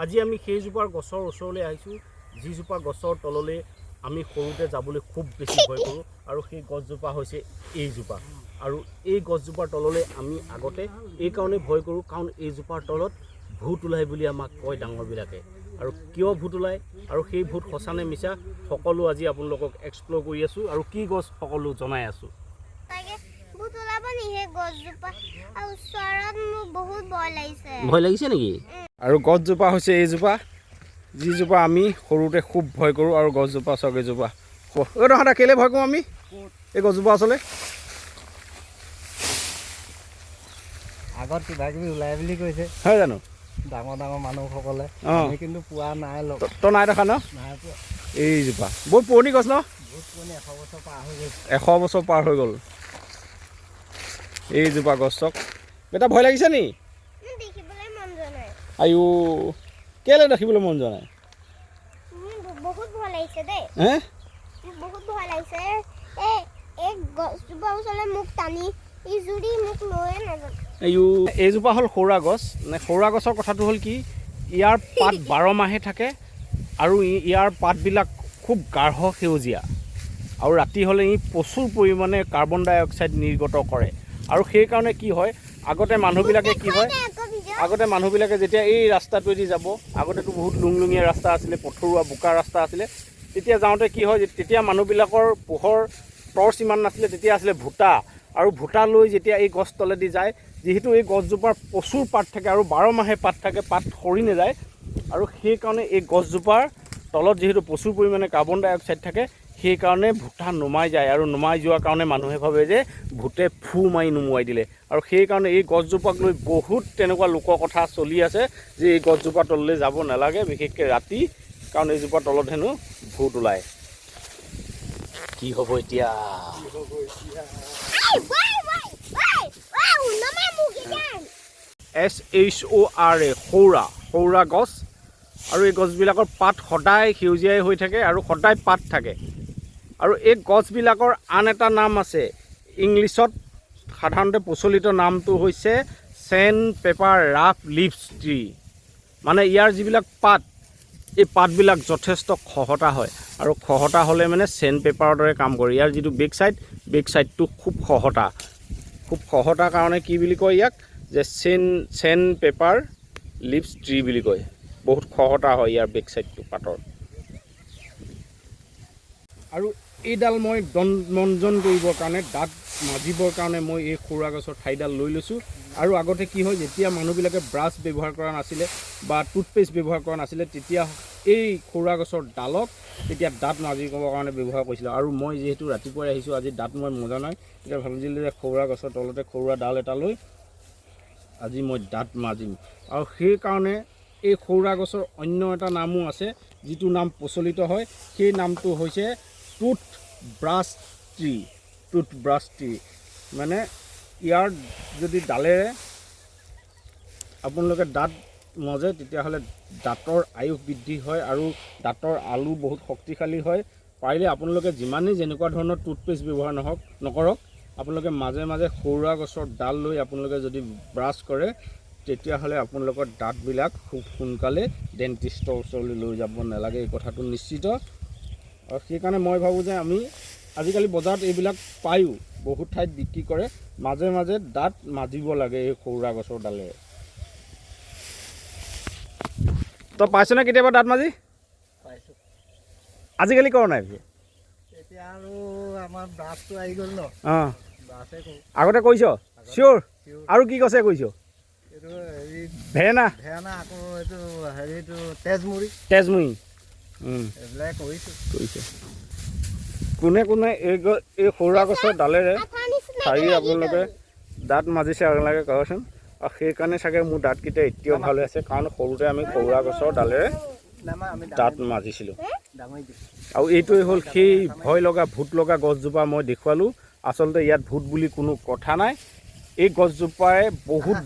আজি আমি সেইজোপাৰ গছৰ ওচৰলৈ আহিছোঁ যিজোপা গছৰ তললৈ আমি সৰুতে যাবলৈ খুব বেছি ভয় কৰোঁ আৰু সেই গছজোপা হৈছে এইজোপা আৰু এই গছজোপাৰ তললৈ আমি আগতে এই কাৰণে ভয় কৰোঁ কাৰণ এইজোপাৰ তলত ভূত ওলায় বুলি আমাক কয় ডাঙৰবিলাকে আৰু কিয় ভূত ওলায় আৰু সেই ভূত সঁচা নে মিছা সকলো আজি আপোনালোকক এক্সপ্ল'ৰ কৰি আছোঁ আৰু কি গছ সকলো জনাই আছোঁ। ভয় লাগিছে নেকি? আৰু গছজোপা হৈছে এইজোপা যিজোপা আমি সৰুতে খুব ভয় কৰোঁ আৰু গছজোপা চাওক এইজোপা তহঁতে কেলে ভয় কৰোঁ আমি এই গছজোপা আচলতে আগত কিবা কিবি ওলাই বুলি কৈছে হয় জানো ডাঙৰ ডাঙৰ মানুহসকলে আমি কিন্তু পোৱা নাই লগ তই নাই দেখা ন নাই পোৱা এইজোপা বহুত পুৰণি গছ ন বহুত পুৰণি 100 বছৰ পাৰ হৈ গ'ল 100 বছৰ পাৰ হৈ গ'ল এইজোপা গছ চাওক বেটা ভয় লাগিছে নি দেখিবলৈ মন যোৱা নাই আয়ো কেলে দেখিবলৈ মন যোৱা নাই বহুত ভয় লাগিছে দেই হে বহুত ভয় লাগিছে এই গছজোপা ওচৰলৈ মোক টানি ইজুৰি মোক লৈয়ে নাযায় এইজোপা হ'ল সৌৰা গছ মানে সৌৰা গছৰ কথাটো হ'ল কি ইয়াৰ পাত 12 মাহে থাকে আৰু ইয়াৰ পাতবিলাক খুব গাঢ় সেউজীয়া আৰু ৰাতি হ'লে ই প্ৰচুৰ পৰিমাণে কাৰ্বন ডাই অক্সাইড নিৰ্গত কৰে আৰু সেইকাৰণে কি হয় আগতে মানুহবিলাকে যেতিয়া এই ৰাস্তাটোৱেদি যাব আগতেতো বহুত লুংলুঙীয়া ৰাস্তা আছিলে পথৰুৱা বোকা ৰাস্তা আছিলে তেতিয়া যাওঁতে কি হয় তেতিয়া মানুহবিলাকৰ পোহৰ টৰ্চ ইমান নাছিলে তেতিয়া আছিলে ভূটা আৰু ভূটা লৈ যেতিয়া এই গছ তলেদি যায় যিহেতু এই গছজোপাৰ প্ৰচুৰ পাত থাকে আৰু 12 মাহে পাত থাকে পাত সৰি নাযায় আৰু সেইকাৰণে এই গছজোপাৰ তলত যিহেতু প্ৰচুৰ পৰিমাণে কাৰ্বন ডাই অক্সাইড থাকে সেইকাৰণে ভূটা নুমাই যায় আৰু নুমাই যোৱাৰ কাৰণে মানুহে ভাবে যে ভূতে ফু মাৰি নুমুৱাই দিলে আৰু সেইকাৰণে এই গছজোপাক লৈ বহুত তেনেকুৱা লোকৰ কথা চলি আছে যে এই গছজোপা তললৈ যাব নালাগে বিশেষকৈ ৰাতি কাৰণ এইজোপা তলত হেনো ভূত ওলায় কি হ'ব এতিয়া SHORA সৌৰা গছ আৰু এই গছবিলাকৰ পাত সদায় সেউজীয়াই হৈ থাকে আৰু সদায় পাত থাকে আৰু এই গছবিলাকৰ আন এটা নাম আছে ইংলিছত সাধাৰণতে প্ৰচলিত নামটো হৈছে sandpaper rough leaves tree মানে ইয়াৰ যিবিলাক পাত এই পাতবিলাক যথেষ্ট খহটা হয় আৰু খহটা হ'লে মানে চেণ্ড পেপাৰৰ দৰে কাম কৰে ইয়াৰ যিটো বেক চাইডটো খুব খহটা কাৰণে কি বুলি কয় ইয়াক যে চেণ্ড পেপাৰ লিভছ ট্ৰী বুলি কয় বহুত খহটা হয় ইয়াৰ বেক চাইডটো পাতৰ আৰু এইডাল মই মঞ্জন কৰিবৰ কাৰণে দাঁত মাজিবৰ কাৰণে মই এই সৌৰা গছৰ ঠাইডাল লৈ লৈছোঁ আৰু আগতে কি হয় যেতিয়া মানুহবিলাকে ব্ৰাছ ব্যৱহাৰ কৰা নাছিলে বা টুথপেষ্ট ব্যৱহাৰ কৰা নাছিলে তেতিয়া এই সৌৰা গছৰ ডালক তেতিয়া দাঁত মাজিবৰ কাৰণে ব্যৱহাৰ কৰিছিলে আৰু মই যিহেতু ৰাতিপুৱাই আহিছোঁ আজি দাঁত মই মজা নাই তেতিয়া ভাবিছিলোঁ যে সৌৰা গছৰ তলতে সৌৰা ডাল এটা লৈ আজি মই দাঁত মাজিম আৰু সেইকাৰণে এই সৌৰা গছৰ অন্য এটা নামো আছে যিটো নাম প্ৰচলিত হয় সেই নামটো হৈছে টুথব্ৰাছ ট্ৰী মানে ইয়াৰ যদি ডালেৰে আপোনালোকে দাঁত মাজে তেতিয়াহ'লে দাঁতৰ আয়ুস বৃদ্ধি হয় আৰু দাঁতৰ আলু বহুত শক্তিশালী হয় পাৰিলে আপোনালোকে যিমানেই যেনেকুৱা ধৰণৰ টুথপেষ্ট ব্যৱহাৰ নকৰক আপোনালোকে মাজে মাজে সৌৰা গছৰ ডাল লৈ আপোনালোকে যদি ব্ৰাছ কৰে তেতিয়াহ'লে আপোনালোকৰ দাঁতবিলাক খুব সোনকালে ডেণ্টিষ্টৰ ওচৰলৈ লৈ যাব নালাগে এই কথাটো নিশ্চিত আৰু সেইকাৰণে মই ভাবোঁ যে আমি আজিকালি বজাৰত এইবিলাক পায়ো বহুত ঠাইত বিক্ৰী কৰে মাজে মাজে দাঁত মাজিব লাগে এই সৌৰা গছৰ ডালেৰে তই পাইছনে কেতিয়াবা দাঁত মাজি পাইছোঁ আজিকালি কৰা নাই এতিয়া আৰু আমাৰ ব্ৰাছটো আহি গ'ল ন অঁ ব্ৰাছে কৰোঁ আগতে কৰিছ চিয়'ৰ আৰু কি গছে কৰিছ এইটো হেৰি ভেৰেনা আকৌ এইটো হেৰিটো তেজমুৰি এইবিলাক কৰিছে কোনে এই সৌৰা গছৰ ডালেৰে চাৰি আপোনালোকে দাঁত মাজিছে আপোনালোকে কওকচোন আৰু সেইকাৰণে চাগে মোৰ দাঁতকেইটা এতিয়াও ভাল হৈ আছে কাৰণ সৰুতে আমি সৌৰা গছৰ ডালেৰে দাঁত মাজিছিলোঁ আৰু এইটোৱে হ'ল সেই ভয় লগা ভূত লগা গছজোপা মই দেখুৱালোঁ আচলতে ইয়াত ভূত বুলি কোনো কথা নাই এই গছজোপাই বহুত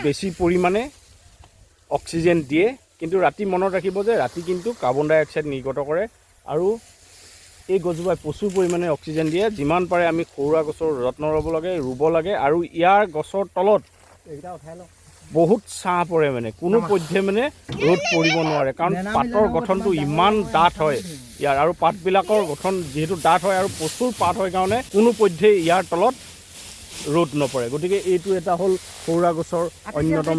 বেছি পৰিমাণে অক্সিজেন দিয়ে কিন্তু ৰাতি মনত ৰাখিব যে ৰাতি কিন্তু কাৰ্বন ডাই অক্সাইড নিৰ্গত কৰে আৰু এই গছজোপাই প্ৰচুৰ পৰিমাণে অক্সিজেন দিয়ে যিমান পাৰে আমি সৌৰা গছৰ যত্ন ল'ব লাগে ৰুব লাগে আৰু ইয়াৰ গছৰ তলত বহুত ছাঁ পৰে মানে কোনো পধ্যে মানে ৰ'দ পৰিব নোৱাৰে কাৰণ পাতৰ গঠনটো ইমান ডাঠ হয় ইয়াৰ আৰু পাতবিলাকৰ গঠন যিহেতু ডাঠ হয় আৰু প্ৰচুৰ পাত হয় কাৰণে কোনো পধ্যে ইয়াৰ তলত ৰ'দ নপৰে গতিকে এইটো এটা হ'ল সৌৰা গছৰ অন্যতম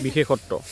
বিশেষত্ব